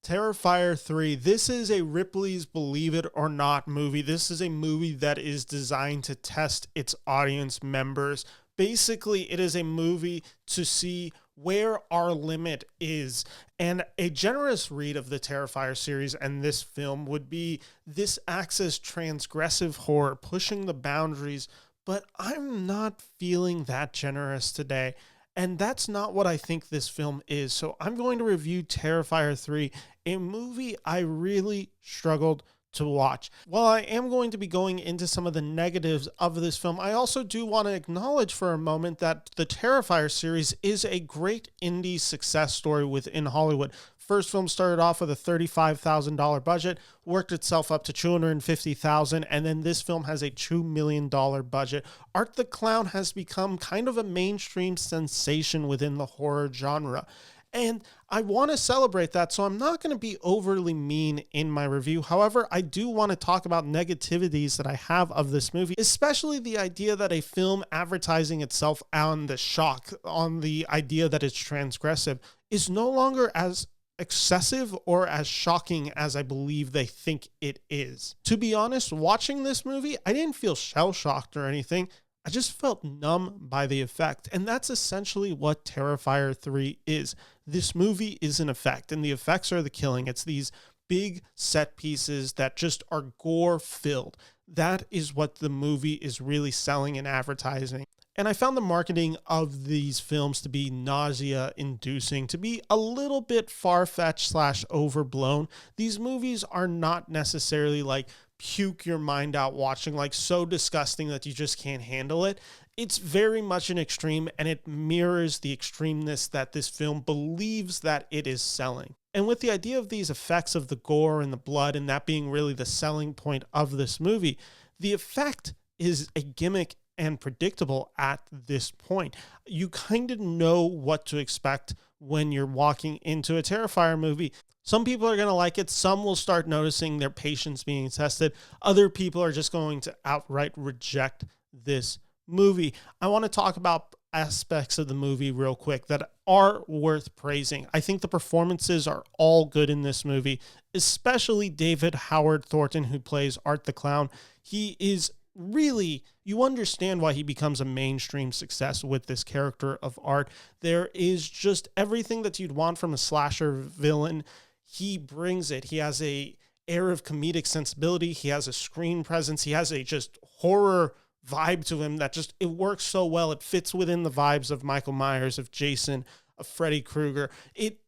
Terrifier 3, this is a Ripley's Believe It or Not movie. This is a movie that is designed to test its audience members. Basically, it is a movie to see where our limit is. And a generous read of the Terrifier series and this film would be this acts as transgressive horror, pushing the boundaries, but I'm not feeling that generous today. And that's not what I think this film is. So I'm going to review Terrifier 3, a movie I really struggled to watch. While I am going to be going into some of the negatives of this film, I also do want to acknowledge for a moment that the Terrifier series is a great indie success story within Hollywood. First film started off with a $35,000 budget, worked itself up to $250,000, and then this film has a $2 million budget. Art the Clown has become kind of a mainstream sensation within the horror genre. And I want to celebrate that, so I'm not going to be overly mean in my review. However, I do want to talk about negativities that I have of this movie, especially the idea that a film advertising itself on the shock, on the idea that it's transgressive, is no longer as excessive or as shocking as I believe they think it is. To be honest, watching this movie, I didn't feel shell-shocked or anything. I just felt numb by the effect, and that's essentially what Terrifier 3 is. This movie is an effect, and the effects are the killing. It's these big set pieces that just are gore-filled. That is what the movie is really selling and advertising. And I found the marketing of these films to be nausea-inducing, to be a little bit far-fetched / overblown. These movies are not necessarily like puke your mind out watching, like so disgusting that you just can't handle it. It's very much an extreme, and it mirrors the extremeness that this film believes that it is selling. And with the idea of these effects of the gore and the blood, and that being really the selling point of this movie, the effect is a gimmick and predictable at this point. You kind of know what to expect when you're walking into a Terrifier movie. Some people are going to like it. Some will start noticing their patience being tested. Other people are just going to outright reject this movie. I want to talk about aspects of the movie real quick that are worth praising. I think the performances are all good in this movie, especially David Howard Thornton, who plays Art the Clown. He is really, you understand why he becomes a mainstream success with this character of Art. There is just everything that you'd want from a slasher villain. He brings it. He has a air of comedic sensibility. He has a screen presence. He has a just horror vibe to him that just, it works so well. It fits within the vibes of Michael Myers, of Jason, of Freddy Krueger. It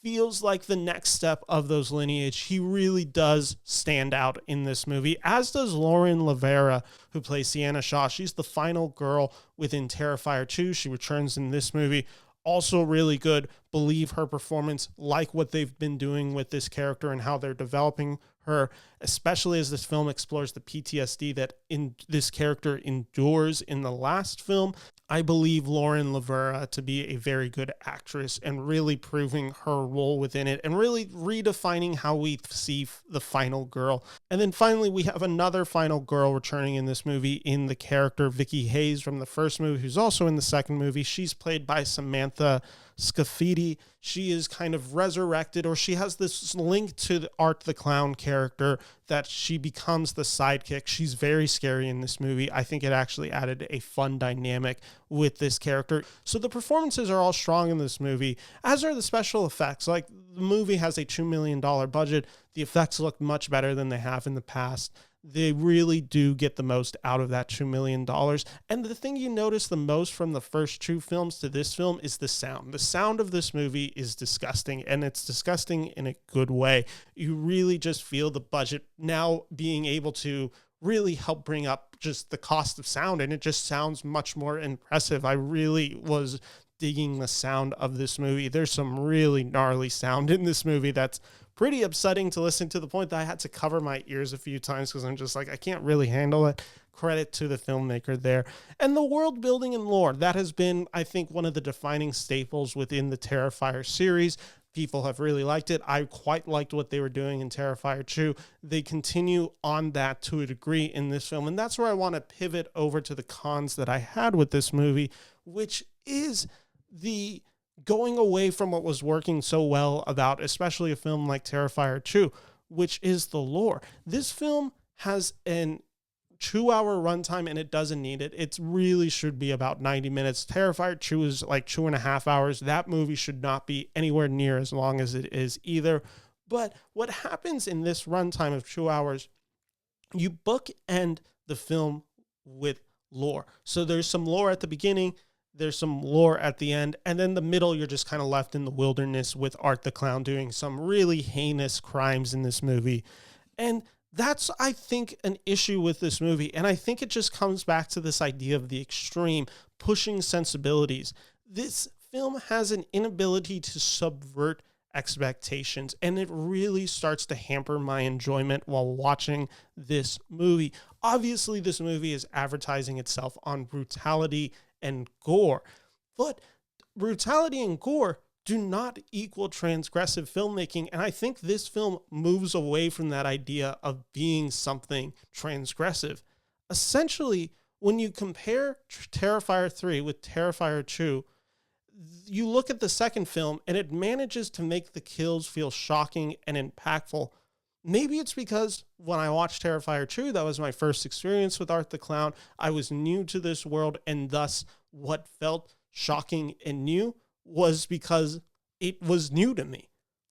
feels like the next step of those lineage. He really does stand out in this movie, as does Lauren LaVera, who plays Sienna Shaw. She's the final girl within Terrifier 2. She returns in this movie. Also really good. Believe her performance, like what they've been doing with this character and how they're developing her, especially as this film explores the PTSD that this character endures in the last film. I believe Lauren LaVera to be a very good actress and really proving her role within it and really redefining how we see the final girl. And then finally, we have another final girl returning in this movie in the character Vicky Hayes from the first movie, who's also in the second movie. She's played by Samantha Scaffidi. She is kind of resurrected, or she has this link to the Art the Clown character that she becomes the sidekick. She's very scary in this movie. I think it actually added a fun dynamic with this character. So the performances are all strong in this movie, as are the special effects. Like, the movie has a $2 million budget. The effects look much better than they have in the past. They really do get the most out of that $2 million. And the thing you notice the most from the first two films to this film is the sound. The sound of this movie is disgusting, and it's disgusting in a good way. You really just feel the budget now being able to really help bring up just the cost of sound, and it just sounds much more impressive. I really was digging the sound of this movie. There's some really gnarly sound in this movie that's pretty upsetting to listen, to the point that I had to cover my ears a few times because I'm just like, I can't really handle it. Credit to the filmmaker there. And the world building and lore, that has been, I think, one of the defining staples within the Terrifier series. People have really liked it. I quite liked what they were doing in Terrifier 2. They continue on that to a degree in this film. And that's where I want to pivot over to the cons that I had with this movie, which is the going away from what was working so well about, especially a film like Terrifier 2, which is the lore. This film has an 2-hour runtime and it doesn't need it. It really should be about 90 minutes. Terrifier 2 is like 2.5 hours. That movie should not be anywhere near as long as it is either. But what happens in this runtime of 2 hours, you bookend the film with lore. So there's some lore at the beginning, there's some lore at the end, and then the middle, you're just kind of left in the wilderness with Art the Clown doing some really heinous crimes in this movie. And that's, I think, an issue with this movie. And I think it just comes back to this idea of the extreme, pushing sensibilities. This film has an inability to subvert expectations, and it really starts to hamper my enjoyment while watching this movie. Obviously, this movie is advertising itself on brutality and gore, but brutality and gore do not equal transgressive filmmaking, and I think this film moves away from that idea of being something transgressive. Essentially, when you compare Terrifier 3 with Terrifier 2, you look at the second film and it manages to make the kills feel shocking and impactful. Maybe it's because when I watched Terrifier 2, that was my first experience with Art the Clown. I was new to this world, and thus what felt shocking and new was because it was new to me.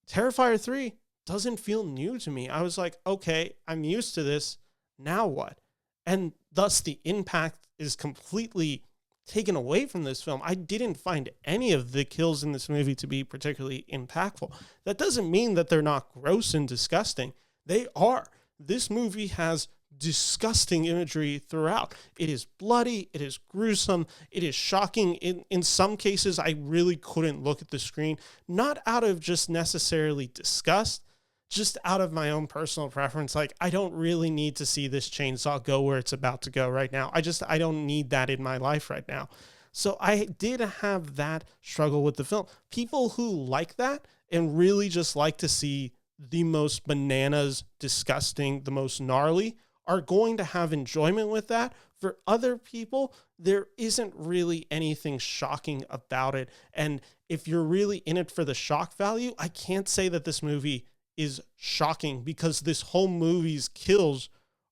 Terrifier 3 doesn't feel new to me. I was like, okay, I'm used to this. Now what? And thus the impact is completely taken away from this film. I didn't find any of the kills in this movie to be particularly impactful. That doesn't mean that they're not gross and disgusting. They are. This movie has disgusting imagery throughout. It is bloody, it is gruesome, it is shocking. In some cases, I really couldn't look at the screen, not out of just necessarily disgust, just out of my own personal preference. Like, I don't really need to see this chainsaw go where it's about to go right now. I don't need that in my life right now. So I did have that struggle with the film. People who like that and really just like to see the most bananas, disgusting, the most gnarly, are going to have enjoyment with that. For other people, there isn't really anything shocking about it. And if you're really in it for the shock value, I can't say that this movie is shocking, because this whole movie's kills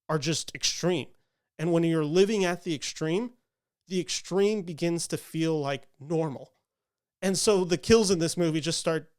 are just extreme. And when you're living at the extreme begins to feel like normal. And so the kills in this movie just start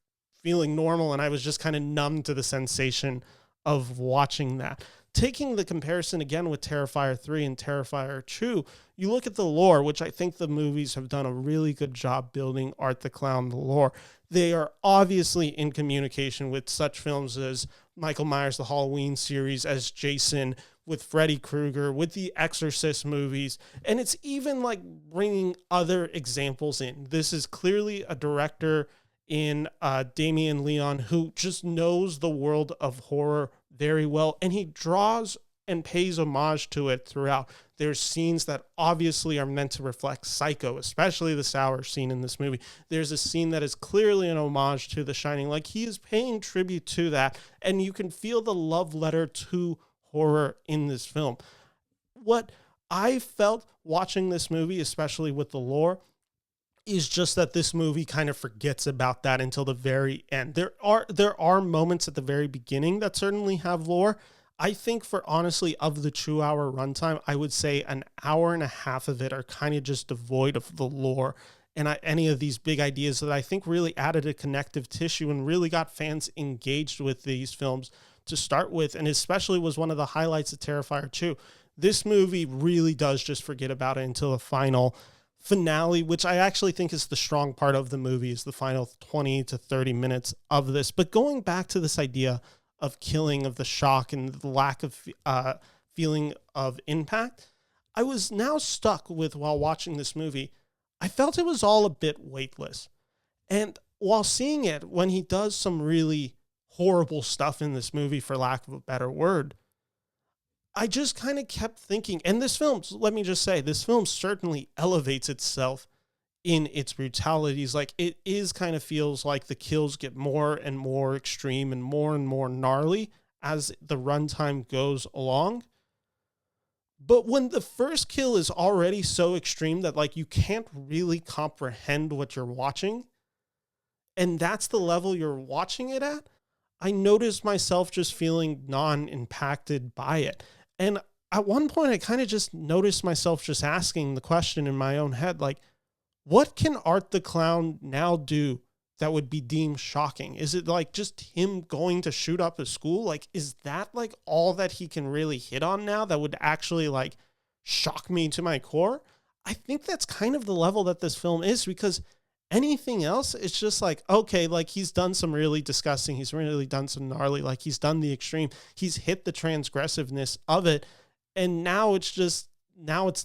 feeling normal, and I was just kind of numb to the sensation of watching that. Taking the comparison again with Terrifier 3 and Terrifier 2, you look at the lore, which I think the movies have done a really good job building Art the Clown, the lore. They are obviously in communication with such films as Michael Myers, the Halloween series, as Jason, with Freddy Krueger, with the Exorcist movies, and it's even like bringing other examples in. This is clearly a director in Damien Leone who just knows the world of horror very well, and he draws and pays homage to it throughout. There's scenes that obviously are meant to reflect Psycho, especially the sour scene in this movie. There's a scene that is clearly an homage to The Shining. Like, he is paying tribute to that, and you can feel the love letter to horror in this film. What I felt watching this movie, especially with the lore, is just that this movie kind of forgets about that until the very end. There are moments at the very beginning that certainly have lore. I think, for honestly, of the 2-hour runtime, I would say an hour and a half of it are kind of just devoid of the lore and any of these big ideas that I think really added a connective tissue and really got fans engaged with these films to start with, and especially was one of the highlights of Terrifier 2. This movie really does just forget about it until the final finale, which I actually think is the strong part of the movie, is the final 20 to 30 minutes of this. But going back to this idea of killing, of the shock, and the lack of feeling of impact, I was now stuck with, while watching this movie, I felt it was all a bit weightless. And while seeing it, when he does some really horrible stuff in this movie, for lack of a better word, I just kind of kept thinking, and this film, let me just say, this film certainly elevates itself in its brutalities. Like, it is kind of feels like the kills get more and more extreme and more gnarly as the runtime goes along. But when the first kill is already so extreme that, like, you can't really comprehend what you're watching, and that's the level you're watching it at, I noticed myself just feeling non-impacted by it. And at one point, I kind of just noticed myself just asking the question in my own head, like, what can Art the Clown now do that would be deemed shocking? Is it like just him going to shoot up a school? Like, is that like all that he can really hit on now that would actually like shock me to my core? I think that's kind of the level that this film is, because anything else, it's just like, okay, like he's done some really disgusting, he's really done some gnarly, like he's done the extreme, he's hit the transgressiveness of it. And now it's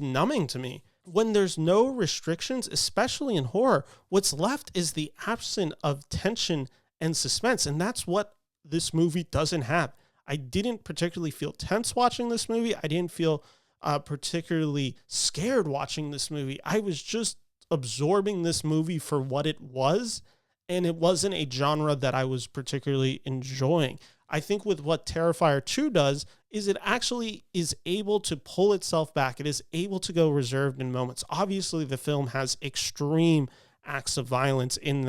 numbing to me. When there's no restrictions, especially in horror, what's left is the absence of tension and suspense. And that's what this movie doesn't have. I didn't particularly feel tense watching this movie. I didn't feel particularly scared watching this movie. I was just absorbing this movie for what it was. And it wasn't a genre that I was particularly enjoying. I think with what Terrifier 2 does is it actually is able to pull itself back. It is able to go reserved in moments. Obviously, the film has extreme acts of violence in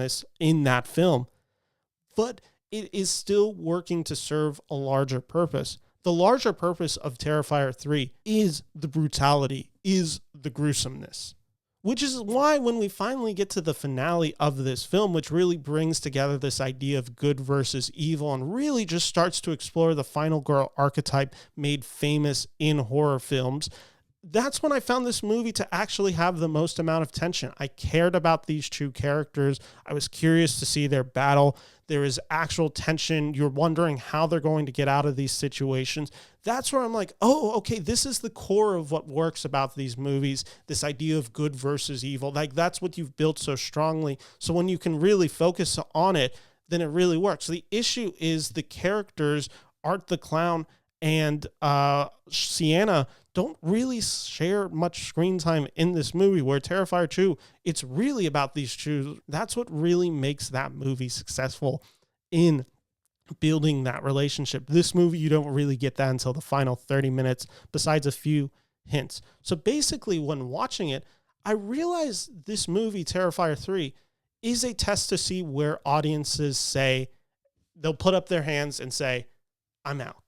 that film, but it is still working to serve a larger purpose. The larger purpose of Terrifier 3 is the brutality, is the gruesomeness. Which is why when we finally get to the finale of this film, which really brings together this idea of good versus evil and really just starts to explore the final girl archetype made famous in horror films, that's when I found this movie to actually have the most amount of tension. I cared about these two characters. I was curious to see their battle. There is actual tension. You're wondering how they're going to get out of these situations. That's where I'm like, oh, okay, this is the core of what works about these movies, this idea of good versus evil. Like, that's what you've built so strongly. So when you can really focus on it, then it really works. The issue is the characters, Art the Clown and Sienna, don't really share much screen time in this movie, where Terrifier 2, it's really about these two. That's what really makes that movie successful in building that relationship. This movie, you don't really get that until the final 30 minutes, besides a few hints. So basically, when watching it, I realized this movie, Terrifier 3, is a test to see where audiences say, they'll put up their hands and say, I'm out.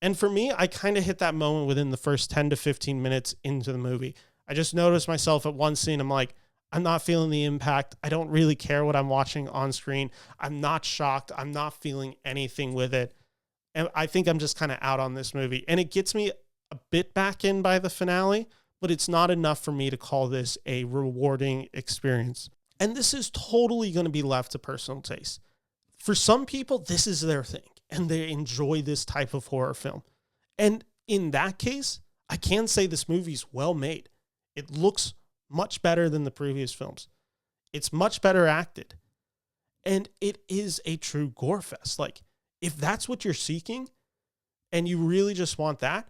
And for me, I kind of hit that moment within the first 10 to 15 minutes into the movie. I just noticed myself at one scene. I'm like, I'm not feeling the impact. I don't really care what I'm watching on screen. I'm not shocked. I'm not feeling anything with it. And I think I'm just kind of out on this movie. And it gets me a bit back in by the finale, but it's not enough for me to call this a rewarding experience. And this is totally going to be left to personal taste. For some people, this is their thing, and they enjoy this type of horror film. And in that case, I can say this movie's well made. It looks much better than the previous films. It's much better acted. And it is a true gore fest. Like, if that's what you're seeking, and you really just want that,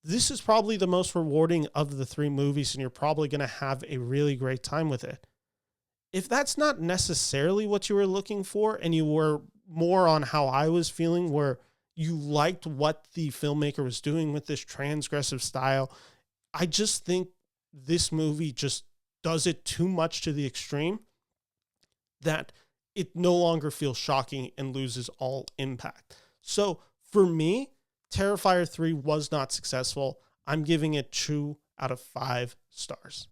this is probably the most rewarding of the three movies, and you're probably going to have a really great time with it. If that's not necessarily what you were looking for, and you were more on how I was feeling, where you liked what the filmmaker was doing with this transgressive style, I just think this movie just does it too much to the extreme that it no longer feels shocking and loses all impact. So for me, Terrifier 3 was not successful. I'm giving it 2 out of 5 stars.